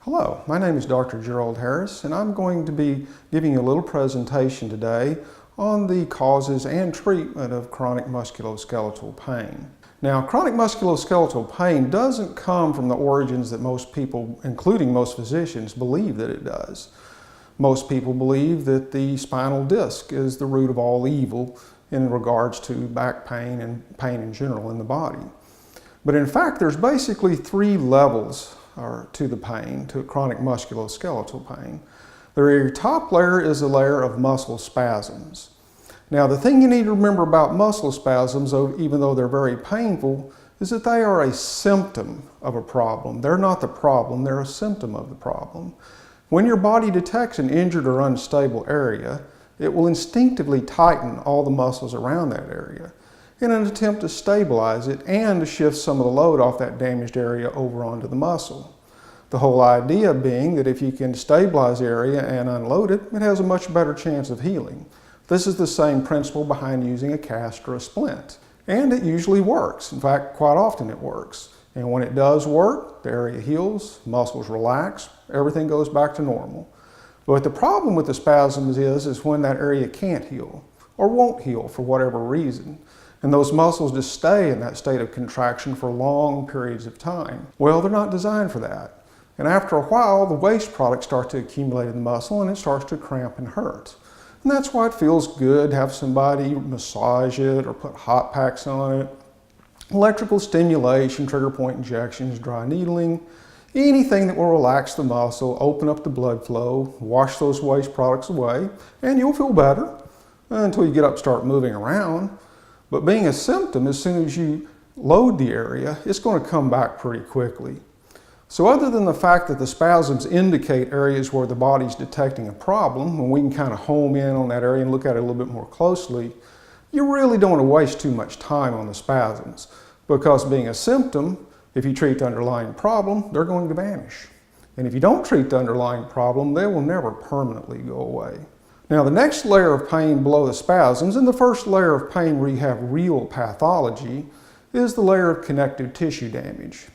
Hello, my name is Dr. Gerald Harris, and I'm going to be giving you a little presentation today on the causes and treatment of chronic musculoskeletal pain. Now, chronic musculoskeletal pain doesn't come from the origins that most people, including most physicians, believe that it does. Most people believe that the spinal disc is the root of all evil in regards to back pain and pain in general in the body. But in fact, there's basically three levels to the pain, to chronic musculoskeletal pain. The very top layer is a layer of muscle spasms. Now, the thing you need to remember about muscle spasms, even though they're very painful, is that they are a symptom of a problem. They're not the problem, they're a symptom of the problem. When your body detects an injured or unstable area, it will instinctively tighten all the muscles around that area in an attempt to stabilize it and to shift some of the load off that damaged area over onto the muscle. The whole idea being that if you can stabilize the area and unload it, it has a much better chance of healing. This is the same principle behind using a cast or a splint. And it usually works. In fact, quite often it works. And when it does work, the area heals, muscles relax, everything goes back to normal. But the problem with the spasms is when that area can't heal or won't heal for whatever reason. And those muscles just stay in that state of contraction for long periods of time. Well, they're not designed for that. And after a while, the waste products start to accumulate in the muscle and it starts to cramp and hurt. And that's why it feels good to have somebody massage it or put hot packs on it. Electrical stimulation, trigger point injections, dry needling, anything that will relax the muscle, open up the blood flow, wash those waste products away, and you'll feel better until you get up and start moving around. But being a symptom, as soon as you load the area, it's going to come back pretty quickly. So other than the fact that the spasms indicate areas where the body's detecting a problem, and we can kind of home in on that area and look at it a little bit more closely, you really don't want to waste too much time on the spasms, because being a symptom, if you treat the underlying problem, they're going to vanish. And if you don't treat the underlying problem, they will never permanently go away. Now, the next layer of pain below the spasms, and the first layer of pain where you have real pathology, is the layer of connective tissue damage.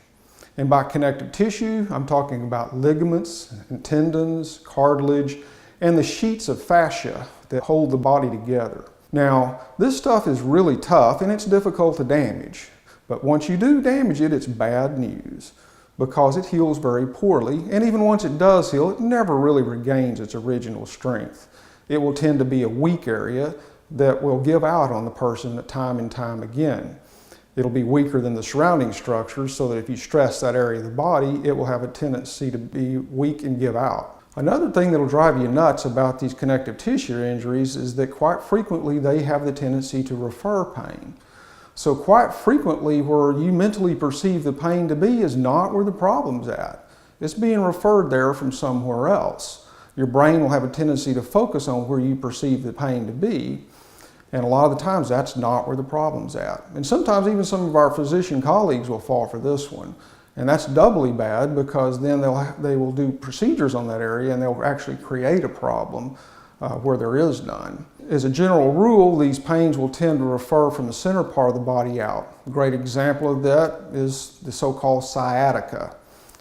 And by connective tissue, I'm talking about ligaments and tendons, cartilage, and the sheets of fascia that hold the body together. Now, this stuff is really tough and it's difficult to damage. But once you do damage it, it's bad news because it heals very poorly. And even once it does heal, it never really regains its original strength. It will tend to be a weak area that will give out on the person time and time again. It'll be weaker than the surrounding structures, so that if you stress that area of the body, it will have a tendency to be weak and give out. Another thing that'll drive you nuts about these connective tissue injuries is that quite frequently they have the tendency to refer pain. So quite frequently where you mentally perceive the pain to be is not where the problem's at. It's being referred there from somewhere else. Your brain will have a tendency to focus on where you perceive the pain to be, and a lot of the times that's not where the problem's at. And sometimes even some of our physician colleagues will fall for this one, and that's doubly bad because then they will do procedures on that area and they'll actually create a problem where there is none. As a general rule, these pains will tend to refer from the center part of the body out. A great example of that is the so-called sciatica,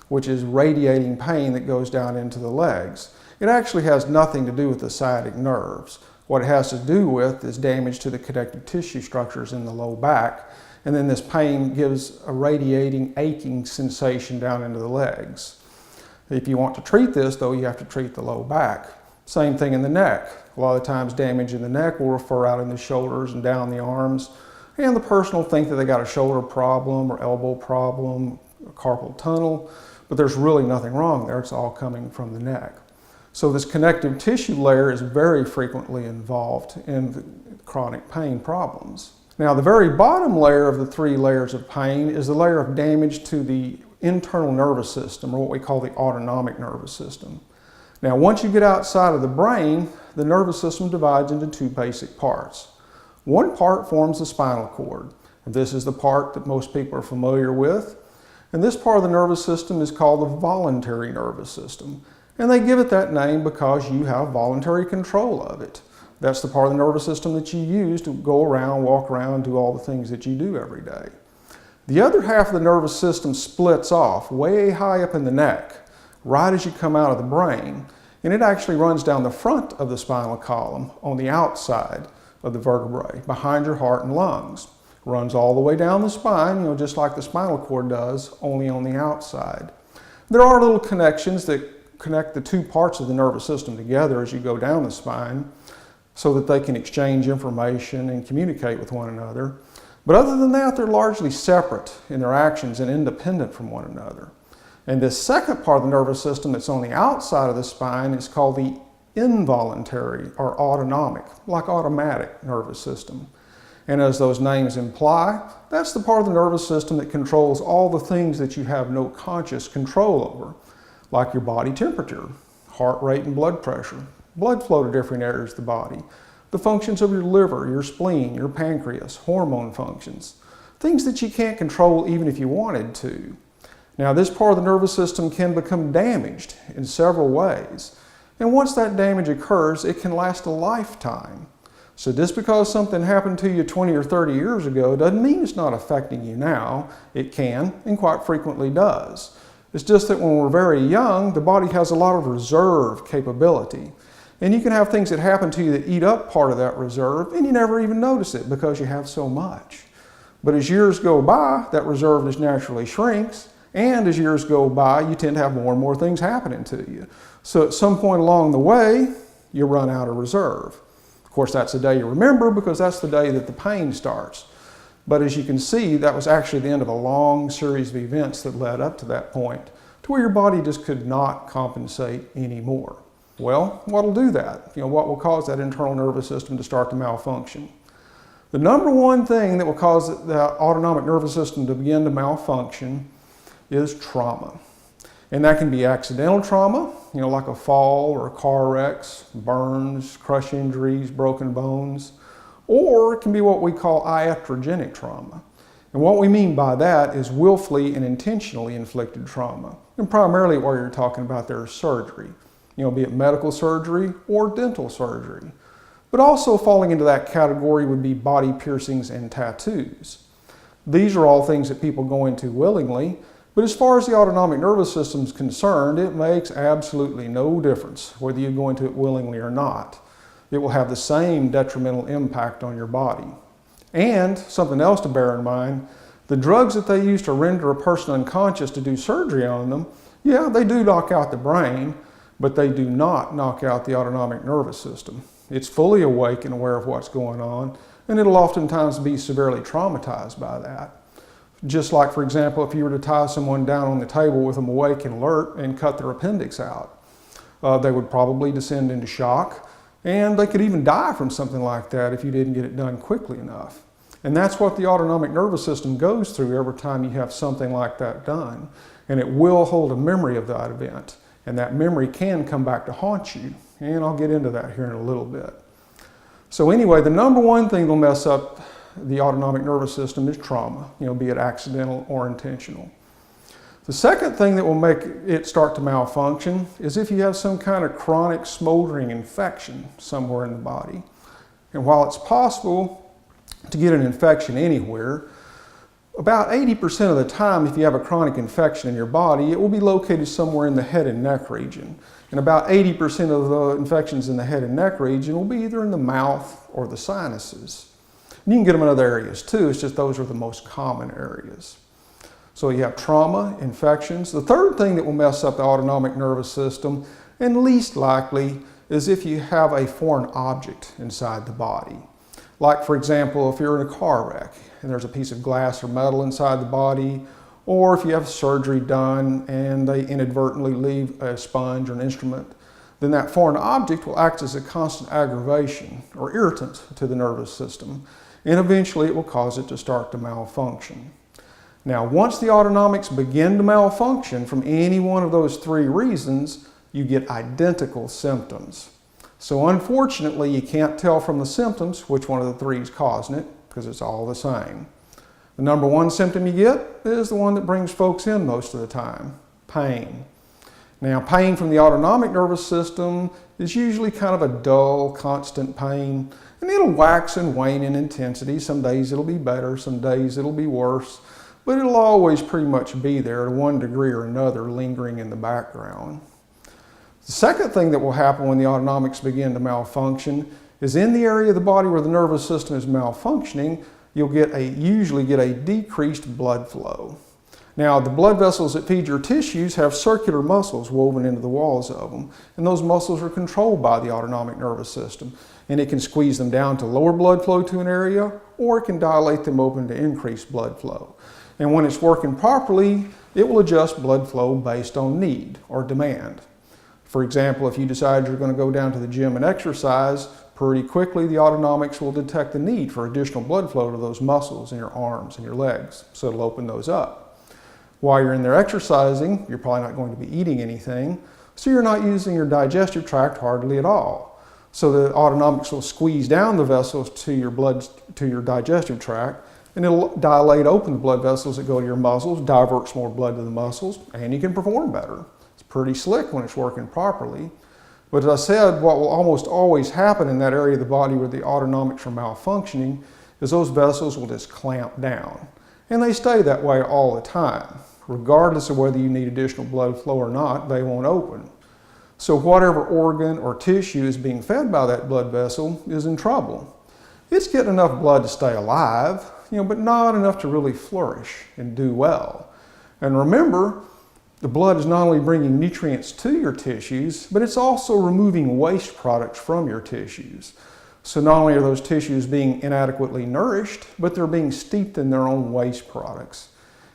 which is radiating pain that goes down into the legs. It actually has nothing to do with the sciatic nerves. What it has to do with is damage to the connective tissue structures in the low back, and then this pain gives a radiating, aching sensation down into the legs. If you want to treat this, though, you have to treat the low back. Same thing in the neck. A lot of times damage in the neck will refer out in the shoulders and down the arms, and the person will think that they got a shoulder problem or elbow problem, or carpal tunnel, but there's really nothing wrong there. It's all coming from the neck. So this connective tissue layer is very frequently involved in the chronic pain problems. Now, the very bottom layer of the three layers of pain is the layer of damage to the internal nervous system, or what we call the autonomic nervous system. Now, once you get outside of the brain, the nervous system divides into two basic parts. One part forms the spinal cord, and this is the part that most people are familiar with. And this part of the nervous system is called the voluntary nervous system. And they give it that name because you have voluntary control of it. That's the part of the nervous system that you use to go around, walk around, do all the things that you do every day. The other half of the nervous system splits off way high up in the neck. right as you come out of the brain. And it actually runs down the front of the spinal column on the outside of the vertebrae, behind your heart and lungs. Runs all the way down the spine, just like the spinal cord does, only on the outside. There are little connections that connect the two parts of the nervous system together as you go down the spine so that they can exchange information and communicate with one another. But other than that, they're largely separate in their actions and independent from one another. And this second part of the nervous system that's on the outside of the spine is called the involuntary or autonomic, like automatic nervous system. And as those names imply, that's the part of the nervous system that controls all the things that you have no conscious control over, like your body temperature, heart rate and blood pressure, blood flow to different areas of the body, the functions of your liver, your spleen, your pancreas, hormone functions, things that you can't control even if you wanted to. Now, this part of the nervous system can become damaged in several ways. And once that damage occurs, it can last a lifetime. So just because something happened to you 20 or 30 years ago doesn't mean it's not affecting you now. It can, and quite frequently does. It's just that when we're very young, the body has a lot of reserve capability. And you can have things that happen to you that eat up part of that reserve, and you never even notice it because you have so much. But as years go by, that reserve just naturally shrinks, and as years go by, you tend to have more and more things happening to you. So at some point along the way, you run out of reserve. Of course, that's the day you remember because that's the day that the pain starts. But as you can see, that was actually the end of a long series of events that led up to that point, to where your body just could not compensate anymore. Well, what'll do that? What will cause that internal nervous system to start to malfunction? The number one thing that will cause the autonomic nervous system to begin to malfunction is trauma. And that can be accidental trauma, like a fall or a car wrecks, burns, crush injuries, broken bones, or it can be what we call iatrogenic trauma. And what we mean by that is willfully and intentionally inflicted trauma. And primarily what you're talking about there is surgery, be it medical surgery or dental surgery. But also falling into that category would be body piercings and tattoos. These are all things that people go into willingly. But as far as the autonomic nervous system is concerned, it makes absolutely no difference whether you go into it willingly or not. It will have the same detrimental impact on your body. And something else to bear in mind, the drugs that they use to render a person unconscious to do surgery on them, yeah, they do knock out the brain, but they do not knock out the autonomic nervous system. It's fully awake and aware of what's going on, and it'll oftentimes be severely traumatized by that. Just like, for example, if you were to tie someone down on the table with them awake and alert and cut their appendix out, they would probably descend into shock, and they could even die from something like that if you didn't get it done quickly enough. And that's what the autonomic nervous system goes through every time you have something like that done. And it will hold a memory of that event, and that memory can come back to haunt you. And I'll get into that here in a little bit. So anyway, the number one thing that'll mess up the autonomic nervous system is trauma, be it accidental or intentional. The second thing that will make it start to malfunction is if you have some kind of chronic smoldering infection somewhere in the body. And while it's possible to get an infection anywhere, about 80% of the time, if you have a chronic infection in your body, it will be located somewhere in the head and neck region. And about 80% of the infections in the head and neck region will be either in the mouth or the sinuses. And you can get them in other areas too, it's just those are the most common areas. So you have trauma, infections. The third thing that will mess up the autonomic nervous system, and least likely, is if you have a foreign object inside the body. Like, for example, if you're in a car wreck and there's a piece of glass or metal inside the body, or if you have surgery done and they inadvertently leave a sponge or an instrument, then that foreign object will act as a constant aggravation or irritant to the nervous system, and eventually it will cause it to start to malfunction. Now, once the autonomics begin to malfunction from any one of those three reasons, you get identical symptoms. So unfortunately, you can't tell from the symptoms which one of the three is causing it, because it's all the same. The number one symptom you get is the one that brings folks in most of the time, pain. Now, pain from the autonomic nervous system is usually kind of a dull, constant pain, and it'll wax and wane in intensity. Some days it'll be better, some days it'll be worse. but it'll always pretty much be there to one degree or another, lingering in the background. The second thing that will happen when the autonomics begin to malfunction is in the area of the body where the nervous system is malfunctioning, you'll usually get a decreased blood flow. Now, the blood vessels that feed your tissues have circular muscles woven into the walls of them, and those muscles are controlled by the autonomic nervous system, and it can squeeze them down to lower blood flow to an area, or it can dilate them open to increase blood flow. And when it's working properly, it will adjust blood flow based on need or demand. For example, if you decide you're going to go down to the gym and exercise, pretty quickly the autonomics will detect the need for additional blood flow to those muscles in your arms and your legs, so it'll open those up. While you're in there exercising, you're probably not going to be eating anything, so you're not using your digestive tract hardly at all. So the autonomics will squeeze down the vessels to your digestive tract, and it'll dilate open the blood vessels that go to your muscles, diverts more blood to the muscles, and you can perform better. It's pretty slick when it's working properly. But as I said, what will almost always happen in that area of the body where the autonomics are malfunctioning is those vessels will just clamp down. And they stay that way all the time. Regardless of whether you need additional blood flow or not, they won't open. So whatever organ or tissue is being fed by that blood vessel is in trouble. It's getting enough blood to stay alive, but not enough to really flourish and do well. And remember, the blood is not only bringing nutrients to your tissues, but it's also removing waste products from your tissues. So not only are those tissues being inadequately nourished, but they're being steeped in their own waste products.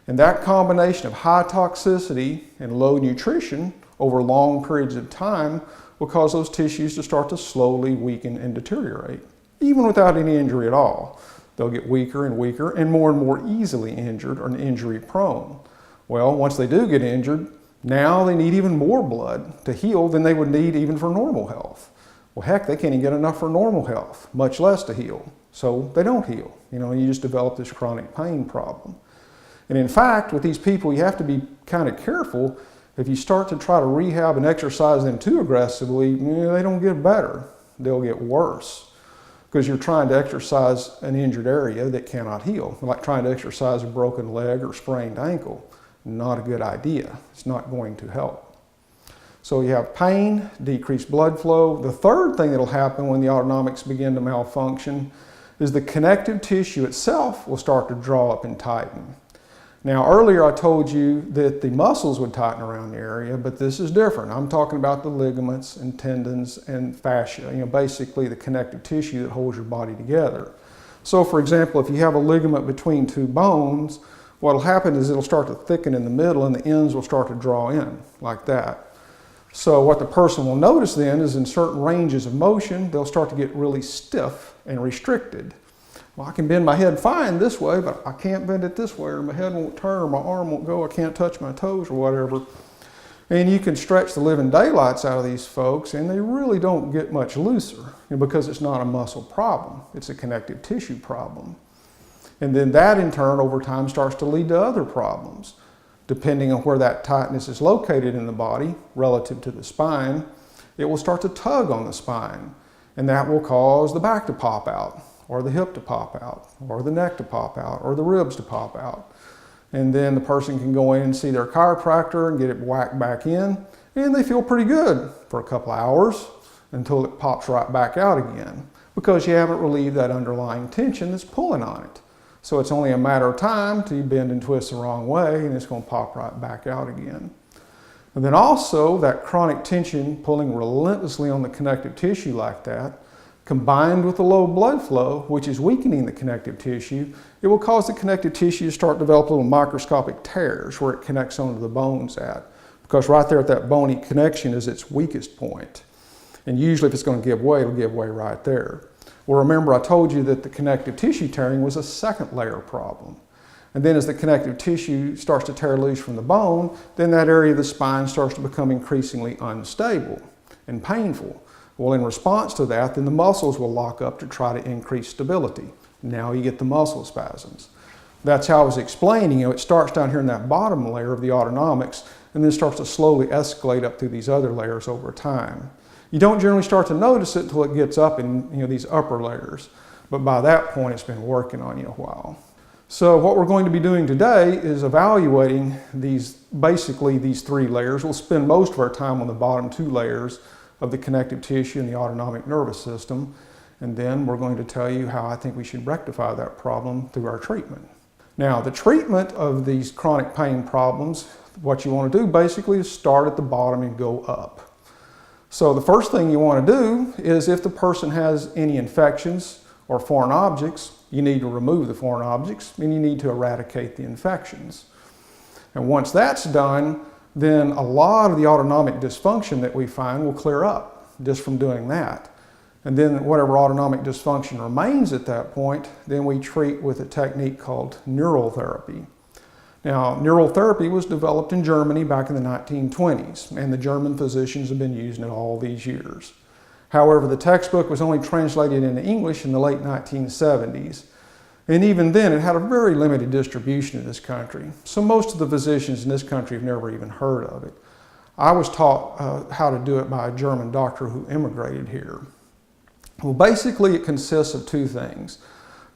And that combination of high toxicity and low nutrition over long periods of time will cause those tissues to start to slowly weaken and deteriorate, even without any injury at all. They'll get weaker and weaker and more easily injured or injury prone. Well, once they do get injured, now they need even more blood to heal than they would need even for normal health. Well, heck, they can't even get enough for normal health, much less to heal. So they don't heal. You just develop this chronic pain problem. And in fact, with these people, you have to be kind of careful. If you start to try to rehab and exercise them too aggressively, they don't get better. They'll get worse because you're trying to exercise an injured area that cannot heal. Like trying to exercise a broken leg or sprained ankle. Not a good idea. It's not going to help. So you have pain, decreased blood flow. The third thing that will happen when the autonomics begin to malfunction is the connective tissue itself will start to draw up and tighten. Now earlier I told you that the muscles would tighten around the area, but this is different. I'm talking about the ligaments and tendons and fascia, basically the connective tissue that holds your body together. So for example, if you have a ligament between two bones, what will happen is it'll start to thicken in the middle and the ends will start to draw in like that. So what the person will notice then is in certain ranges of motion, they'll start to get really stiff and restricted. Well, I can bend my head fine this way, but I can't bend it this way, or my head won't turn, or my arm won't go, I can't touch my toes or whatever. And you can stretch the living daylights out of these folks, and they really don't get much looser because it's not a muscle problem. It's a connective tissue problem. And then that in turn over time starts to lead to other problems. Depending on where that tightness is located in the body relative to the spine, it will start to tug on the spine, and that will cause the back to pop out, or the hip to pop out, or the neck to pop out, or the ribs to pop out. And then the person can go in and see their chiropractor and get it whacked back in, and they feel pretty good for a couple of hours until it pops right back out again, because you haven't relieved that underlying tension that's pulling on it. So it's only a matter of time till you bend and twist the wrong way, and it's going to pop right back out again. And then also that chronic tension pulling relentlessly on the connective tissue like that, combined with the low blood flow, which is weakening the connective tissue, it will cause the connective tissue to start to develop little microscopic tears where it connects onto the bones at. Because right there at that bony connection is its weakest point. And usually if it's going to give way, it'll give way right there. Well, remember I told you that the connective tissue tearing was a second layer problem. And then as the connective tissue starts to tear loose from the bone, then that area of the spine starts to become increasingly unstable and painful. Well, in response to that, then the muscles will lock up to try to increase stability. Now you get the muscle spasms. That's how I was explaining, it starts down here in that bottom layer of the autonomics and then starts to slowly escalate up through these other layers over time. You don't generally start to notice it until it gets up in these upper layers. But by that point, it's been working on you a while. So what we're going to be doing today is evaluating basically these three layers. We'll spend most of our time on the bottom two layers of the connective tissue and the autonomic nervous system. And then we're going to tell you how I think we should rectify that problem through our treatment. Now, the treatment of these chronic pain problems, what you want to do basically is start at the bottom and go up. So the first thing you want to do is if the person has any infections or foreign objects, you need to remove the foreign objects and you need to eradicate the infections. And once that's done, then a lot of the autonomic dysfunction that we find will clear up just from doing that. And then whatever autonomic dysfunction remains at that point, then we treat with a technique called neural therapy. Now, neural therapy was developed in Germany back in the 1920s, and the German physicians have been using it all these years. However, the textbook was only translated into English in the late 1970s. And even then, it had a very limited distribution in this country. So most of the physicians in this country have never even heard of it. I was taught how to do it by a German doctor who immigrated here. Well, basically, it consists of two things.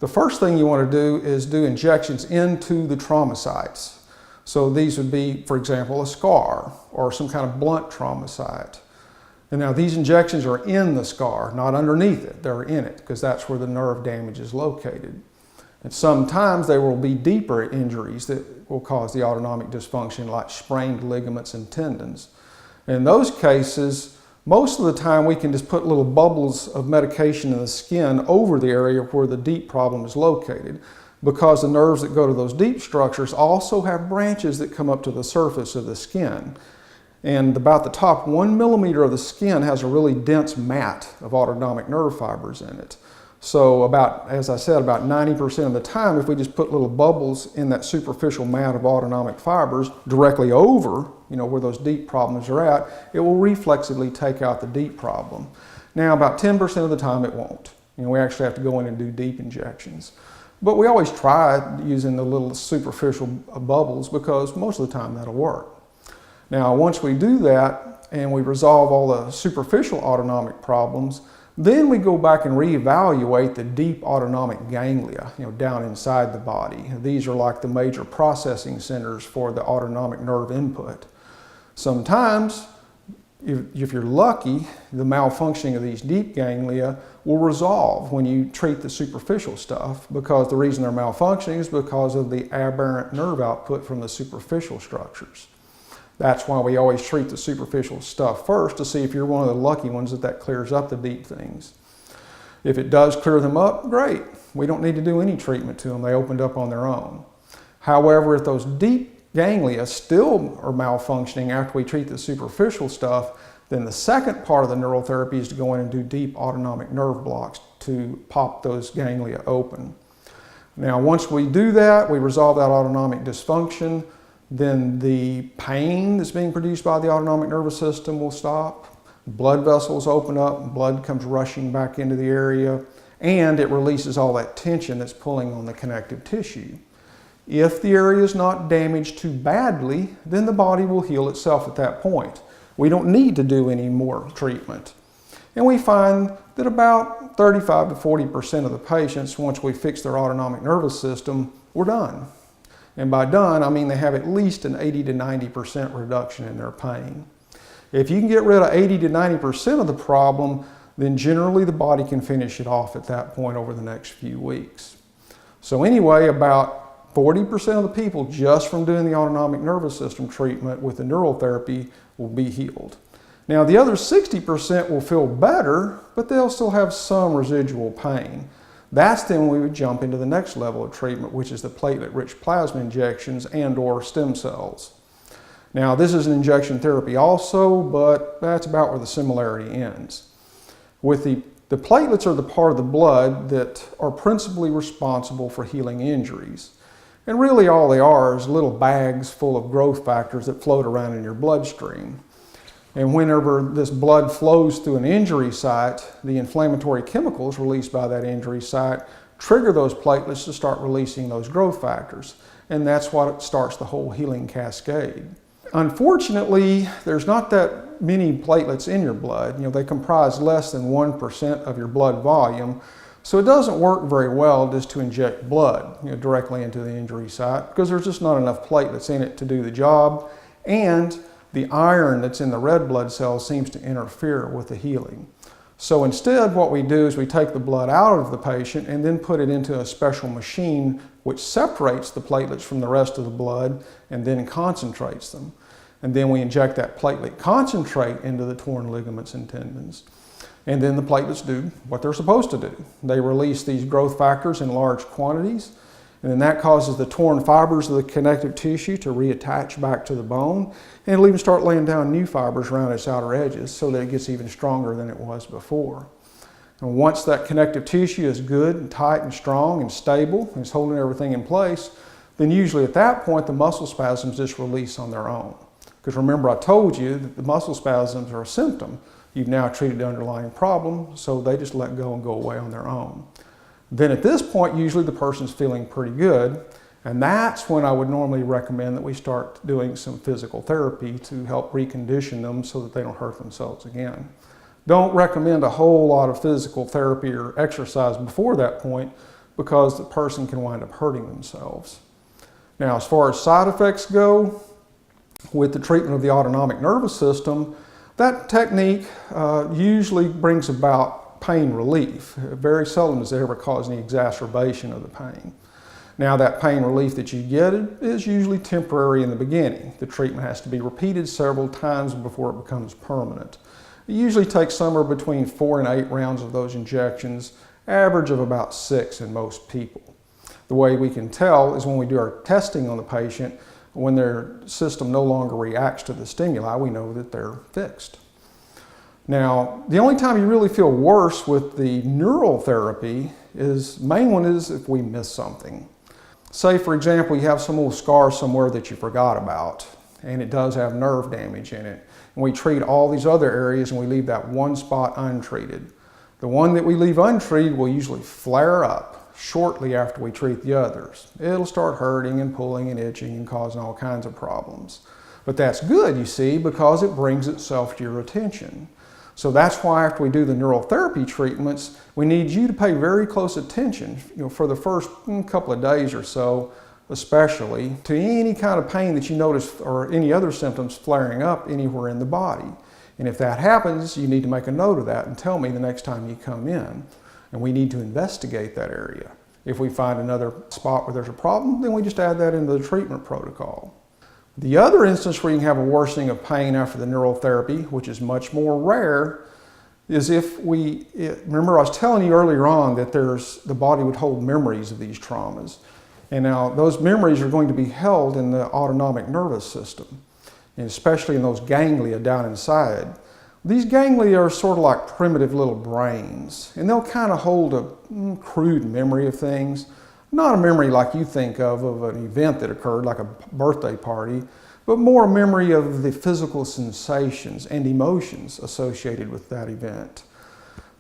The first thing you want to do is do injections into the trauma sites. So these would be, for example, a scar or some kind of blunt trauma site. And now these injections are in the scar, not underneath it. They're in it because that's where the nerve damage is located. And sometimes there will be deeper injuries that will cause the autonomic dysfunction, like sprained ligaments and tendons. In those cases, most of the time we can just put little bubbles of medication in the skin over the area where the deep problem is located, because the nerves that go to those deep structures also have branches that come up to the surface of the skin. And about the top 1 millimeter of the skin has a really dense mat of autonomic nerve fibers in it. So as I said, about 90% of the time, if we just put little bubbles in that superficial mat of autonomic fibers directly over, where those deep problems are at, it will reflexively take out the deep problem. Now, about 10% of the time it won't. We actually have to go in and do deep injections. But we always try using the little superficial bubbles because most of the time that'll work. Now, once we do that and we resolve all the superficial autonomic problems, then we go back and reevaluate the deep autonomic ganglia, down inside the body. These are like the major processing centers for the autonomic nerve input. Sometimes, if you're lucky, the malfunctioning of these deep ganglia will resolve when you treat the superficial stuff, because the reason they're malfunctioning is because of the aberrant nerve output from the superficial structures. That's why we always treat the superficial stuff first, to see if you're one of the lucky ones that clears up the deep things. If it does clear them up, great. We don't need to do any treatment to them. They opened up on their own. However, if those deep ganglia still are malfunctioning after we treat the superficial stuff, then the second part of the neural therapy is to go in and do deep autonomic nerve blocks to pop those ganglia open. Now, once we do that, we resolve that autonomic dysfunction, then the pain that's being produced by the autonomic nervous system will stop. Blood vessels open up, blood comes rushing back into the area, and it releases all that tension that's pulling on the connective tissue. If the area is not damaged too badly, then the body will heal itself at that point. We don't need to do any more treatment. And we find that about 35 to 40% of the patients, once we fix their autonomic nervous system, we're done. And by done, I mean they have at least an 80 to 90% reduction in their pain. If you can get rid of 80 to 90% of the problem, then generally the body can finish it off at that point over the next few weeks. So anyway, about 40% of the people just from doing the autonomic nervous system treatment with the neural therapy will be healed. Now, the other 60% will feel better, but they'll still have some residual pain. That's then we would jump into the next level of treatment, which is the platelet-rich plasma injections and/or stem cells. Now, this is an injection therapy also, but that's about where the similarity ends. With the platelets are the part of the blood that are principally responsible for healing injuries. And really all they are is little bags full of growth factors that float around in your bloodstream. And whenever this blood flows through an injury site, the inflammatory chemicals released by that injury site trigger those platelets to start releasing those growth factors. And that's what starts the whole healing cascade. Unfortunately, there's not that many platelets in your blood. They comprise less than 1% of your blood volume. So it doesn't work very well just to inject blood directly into the injury site, because there's just not enough platelets in it to do the job, and the iron that's in the red blood cells seems to interfere with the healing. So instead, what we do is we take the blood out of the patient and then put it into a special machine which separates the platelets from the rest of the blood and then concentrates them. And then we inject that platelet concentrate into the torn ligaments and tendons. And then the platelets do what they're supposed to do. They release these growth factors in large quantities, and then that causes the torn fibers of the connective tissue to reattach back to the bone, and it'll even start laying down new fibers around its outer edges so that it gets even stronger than it was before. And once that connective tissue is good and tight and strong and stable and is holding everything in place, then usually at that point the muscle spasms just release on their own. Because remember, I told you that the muscle spasms are a symptom. You've now treated the underlying problem, so they just let go and go away on their own. Then at this point, usually the person's feeling pretty good, and that's when I would normally recommend that we start doing some physical therapy to help recondition them so that they don't hurt themselves again. Don't recommend a whole lot of physical therapy or exercise before that point, because the person can wind up hurting themselves. Now, as far as side effects go, with the treatment of the autonomic nervous system, that technique usually brings about pain relief. Very seldom does it ever cause any exacerbation of the pain. Now, that pain relief that you get is usually temporary in the beginning. The treatment has to be repeated several times before it becomes permanent. It usually takes somewhere between 4 and 8 rounds of those injections, average of about 6 in most people. The way we can tell is when we do our testing on the patient. When their system no longer reacts to the stimuli, we know that they're fixed. Now, the only time you really feel worse with the neural therapy main one is if we miss something. Say, for example, you have some little scar somewhere that you forgot about, and it does have nerve damage in it. And we treat all these other areas and we leave that one spot untreated. The one that we leave untreated will usually flare up shortly after we treat the others. It'll start hurting and pulling and itching and causing all kinds of problems. But that's good, you see, because it brings itself to your attention. So that's why after we do the neural therapy treatments, we need you to pay very close attention, for the first couple of days or so, especially, to any kind of pain that you notice or any other symptoms flaring up anywhere in the body. And if that happens, you need to make a note of that and tell me the next time you come in. And we need to investigate that area. If we find another spot where there's a problem, then we just add that into the treatment protocol. The other instance where you can have a worsening of pain after the neural therapy, which is much more rare, is if remember I was telling you earlier on that the body would hold memories of these traumas. And now those memories are going to be held in the autonomic nervous system, and especially in those ganglia down inside. These ganglia are sort of like primitive little brains, and they'll kind of hold a crude memory of things. Not a memory like you think of an event that occurred, like a birthday party, but more a memory of the physical sensations and emotions associated with that event,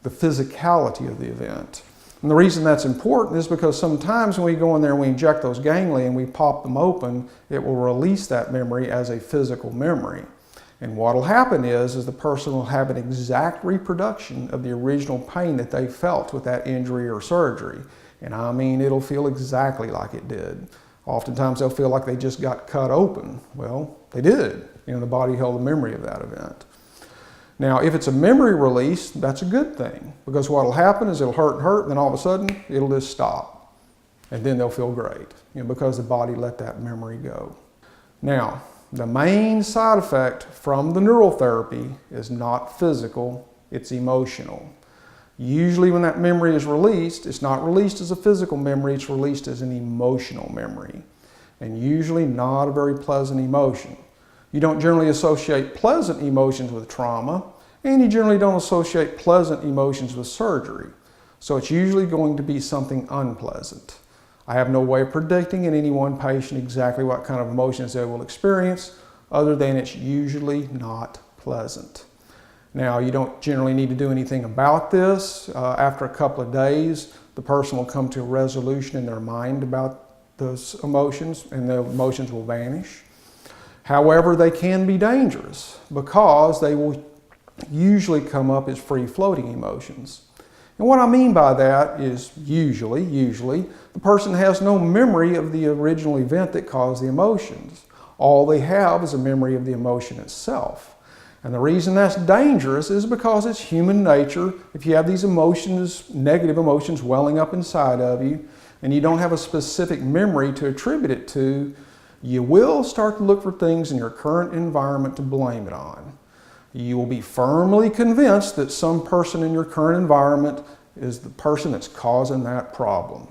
the physicality of the event. And the reason that's important is because sometimes when we go in there and we inject those ganglia and we pop them open, it will release that memory as a physical memory. And what will happen is the person will have an exact reproduction of the original pain that they felt with that injury or surgery. And I mean, it'll feel exactly like it did. Oftentimes they'll feel like they just got cut open. Well, they did. The body held a memory of that event. Now, if it's a memory release, that's a good thing, because what will happen is it'll hurt and hurt, and then all of a sudden it'll just stop. And then they'll feel great, because the body let that memory go. Now, the main side effect from the neural therapy is not physical, it's emotional. Usually when that memory is released, it's not released as a physical memory, it's released as an emotional memory. And usually not a very pleasant emotion. You don't generally associate pleasant emotions with trauma, and you generally don't associate pleasant emotions with surgery. So it's usually going to be something unpleasant. I have no way of predicting in any one patient exactly what kind of emotions they will experience, other than it's usually not pleasant. Now, you don't generally need to do anything about this. After a couple of days, the person will come to a resolution in their mind about those emotions, and the emotions will vanish. However, they can be dangerous because they will usually come up as free-floating emotions. And what I mean by that is usually, the person has no memory of the original event that caused the emotions. All they have is a memory of the emotion itself. And the reason that's dangerous is because it's human nature. If you have these emotions, negative emotions welling up inside of you, and you don't have a specific memory to attribute it to, you will start to look for things in your current environment to blame it on. You will be firmly convinced that some person in your current environment is the person that's causing that problem.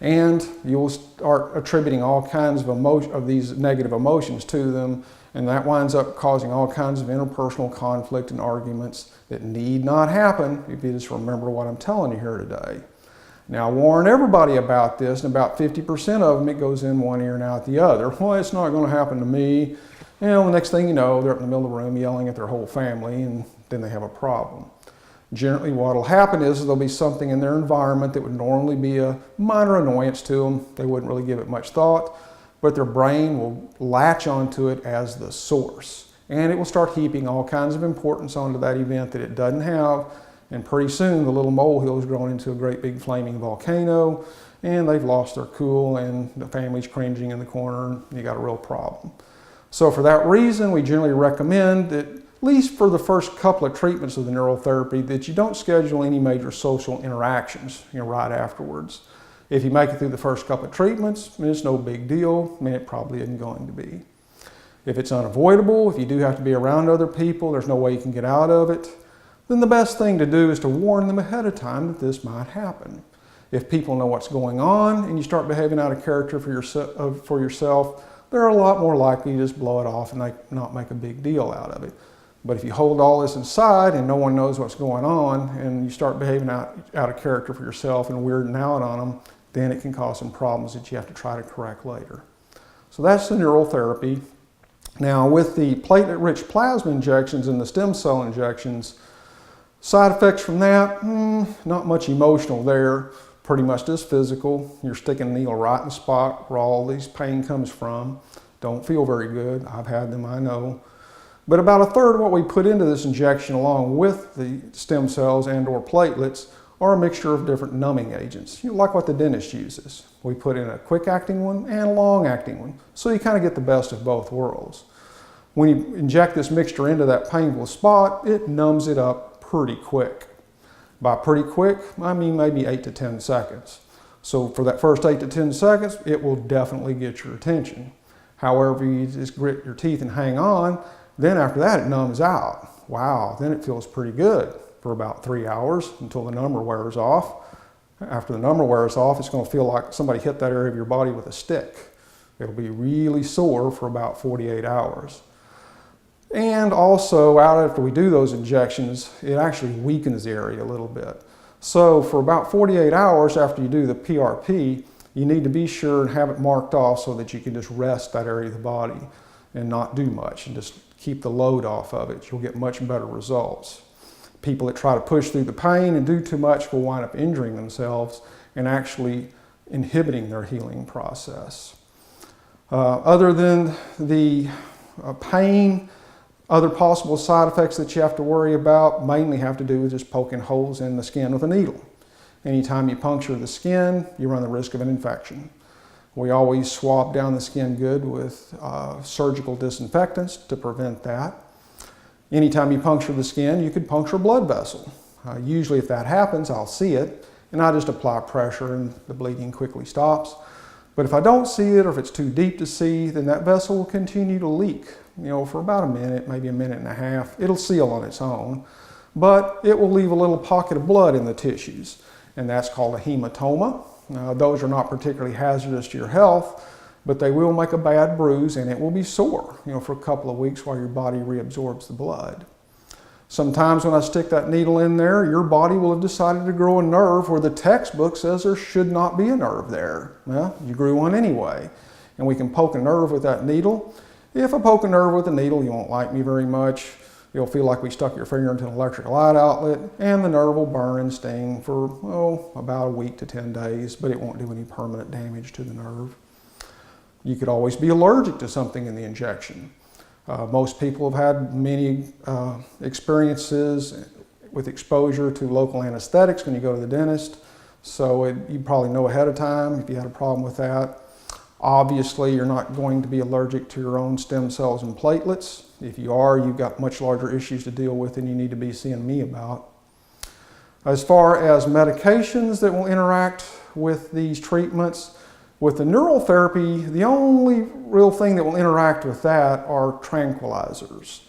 And you will start attributing all kinds of these negative emotions to them, and that winds up causing all kinds of interpersonal conflict and arguments that need not happen if you just remember what I'm telling you here today. Now, I warn everybody about this, and about 50% of them, it goes in one ear and out the other. Well, it's not going to happen to me. The next thing you know, they're up in the middle of the room yelling at their whole family, and then they have a problem. Generally, what will happen is there'll be something in their environment that would normally be a minor annoyance to them. They wouldn't really give it much thought, but their brain will latch onto it as the source. And it will start heaping all kinds of importance onto that event that it doesn't have. And pretty soon, the little molehill has grown into a great big flaming volcano, and they've lost their cool, and the family's cringing in the corner, and you got a real problem. So for that reason, we generally recommend that, at least for the first couple of treatments of the neural therapy, that you don't schedule any major social interactions right afterwards. If you make it through the first couple of treatments, it's no big deal. It probably isn't going to be. If it's unavoidable, if you do have to be around other people, there's no way you can get out of it, then the best thing to do is to warn them ahead of time that this might happen. If people know what's going on and you start behaving out of character for yourself, they're a lot more likely to just blow it off and not make a big deal out of it. But if you hold all this inside and no one knows what's going on, and you start behaving out of character for yourself and weirding out on them, then it can cause some problems that you have to try to correct later. So that's the neural therapy. Now, with the platelet-rich plasma injections and the stem cell injections, side effects from that, not much emotional there. Pretty much just physical. You're sticking a needle right in the spot where all this pain comes from. Don't feel very good. I've had them, I know. But about a third of what we put into this injection along with the stem cells and or platelets are a mixture of different numbing agents, like what the dentist uses. We put in a quick-acting one and a long-acting one, so you kind of get the best of both worlds. When you inject this mixture into that painful spot, it numbs it up pretty quick. By pretty quick, I mean maybe 8 to 10 seconds. So for that first 8 to 10 seconds, it will definitely get your attention. However, you just grit your teeth and hang on, then after that it numbs out. Wow, then it feels pretty good for about 3 hours until the number wears off. After the number wears off, it's going to feel like somebody hit that area of your body with a stick. It'll be really sore for about 48 hours. And also, after we do those injections, it actually weakens the area a little bit. So for about 48 hours after you do the PRP, you need to be sure and have it marked off so that you can just rest that area of the body and not do much and just keep the load off of it. You'll get much better results. People that try to push through the pain and do too much will wind up injuring themselves and actually inhibiting their healing process. Other than the pain, other possible side effects that you have to worry about mainly have to do with just poking holes in the skin with a needle. Anytime you puncture the skin, you run the risk of an infection. We always swab down the skin good with surgical disinfectants to prevent that. Anytime you puncture the skin, you could puncture a blood vessel. Usually if that happens, I'll see it, and I just apply pressure and the bleeding quickly stops. But if I don't see it, or if it's too deep to see, then that vessel will continue to leak, for about a minute, maybe a minute and a half. It'll seal on its own, but it will leave a little pocket of blood in the tissues, and that's called a hematoma. Those are not particularly hazardous to your health, but they will make a bad bruise, and it will be sore, for a couple of weeks while your body reabsorbs the blood. Sometimes when I stick that needle in there, your body will have decided to grow a nerve where the textbook says there should not be a nerve there. Well, you grew one anyway, and we can poke a nerve with that needle. If I poke a nerve with a needle, you won't like me very much. You'll feel like we stuck your finger into an electric light outlet, and the nerve will burn and sting for, about a week to 10 days, but it won't do any permanent damage to the nerve. You could always be allergic to something in the injection. Most people have had many experiences with exposure to local anesthetics when you go to the dentist. So you probably know ahead of time if you had a problem with that. Obviously, you're not going to be allergic to your own stem cells and platelets. If you are, you've got much larger issues to deal with than you need to be seeing me about. As far as medications that will interact with these treatments, with the neural therapy, the only real thing that will interact with that are tranquilizers.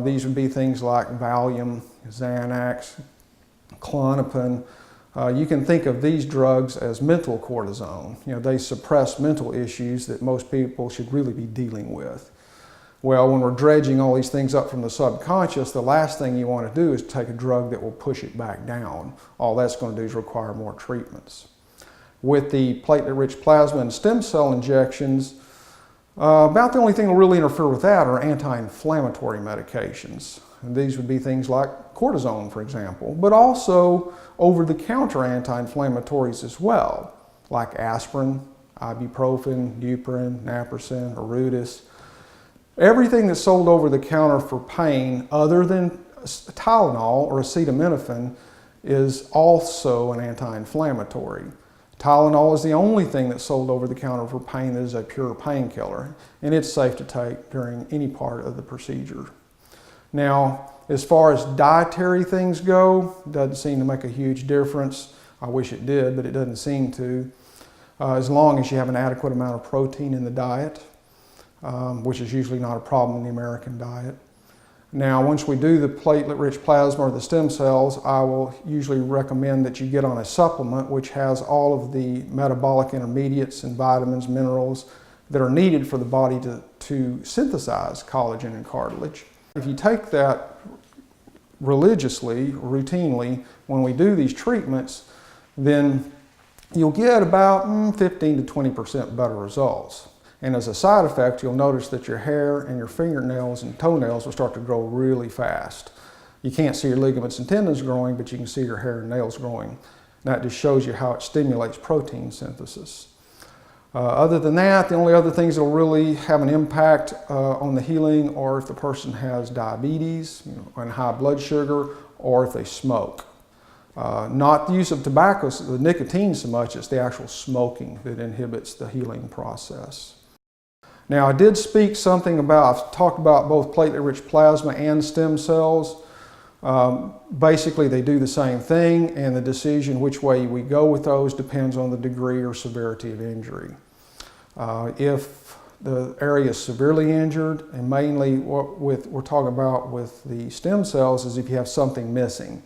These would be things like Valium, Xanax, Klonopin. You can think of these drugs as mental cortisone. You know, they suppress mental issues that most people should really be dealing with. Well, when we're dredging all these things up from the subconscious, the last thing you want to do is take a drug that will push it back down. All that's going to do is require more treatments. With the platelet-rich plasma and stem cell injections, about the only thing that will really interfere with that are anti-inflammatory medications. And these would be things like cortisone, for example, but also over-the-counter anti-inflammatories as well, like aspirin, ibuprofen, Duprin, Naprosyn, Orudis. Everything that's sold over the counter for pain other than Tylenol or acetaminophen is also an anti-inflammatory. Tylenol is the only thing that's sold over the counter for pain that is a pure painkiller, and it's safe to take during any part of the procedure. Now, as far as dietary things go, it doesn't seem to make a huge difference. I wish it did, but it doesn't seem to. As long as you have an adequate amount of protein in the diet, which is usually not a problem in the American diet. Now, once we do the platelet-rich plasma or the stem cells, I will usually recommend that you get on a supplement which has all of the metabolic intermediates and vitamins, minerals that are needed for the body to synthesize collagen and cartilage. If you take that religiously, routinely, when we do these treatments, then you'll get about 15 to 20% better results. And as a side effect, you'll notice that your hair and your fingernails and toenails will start to grow really fast. You can't see your ligaments and tendons growing, but you can see your hair and nails growing. And that just shows you how it stimulates protein synthesis. Other than that, the only other things that will really have an impact on the healing are if the person has diabetes, and high blood sugar, or if they smoke. Not the use of tobacco, the nicotine so much, it's the actual smoking that inhibits the healing process. Now, I did speak something about, I've talked about both platelet-rich plasma and stem cells. Basically, they do the same thing, and the decision which way we go with those depends on the degree or severity of injury. If the area is severely injured, and mainly what we're talking about with the stem cells is if you have something missing.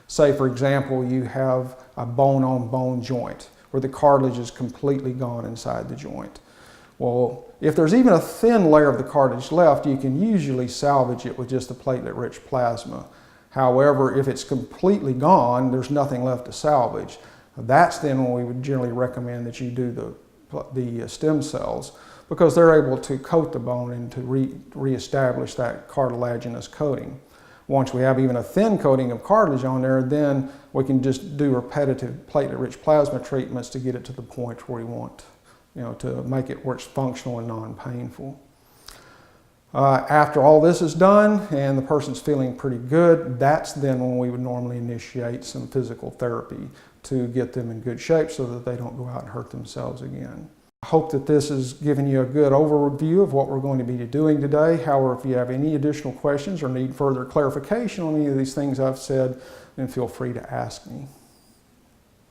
Say, for example, you have a bone-on-bone joint where the cartilage is completely gone inside the joint. Well, if there's even a thin layer of the cartilage left, you can usually salvage it with just the platelet-rich plasma. However, if it's completely gone, there's nothing left to salvage. That's then when we would generally recommend that you do the stem cells, because they're able to coat the bone and to reestablish that cartilaginous coating. Once we have even a thin coating of cartilage on there, then we can just do repetitive platelet-rich plasma treatments to get it to the point where we want, to make it where it's functional and non-painful. After all this is done and the person's feeling pretty good, that's then when we would normally initiate some physical therapy to get them in good shape so that they don't go out and hurt themselves again. I hope that this has given you a good overview of what we're going to be doing today. However, if you have any additional questions or need further clarification on any of these things I've said, then feel free to ask me.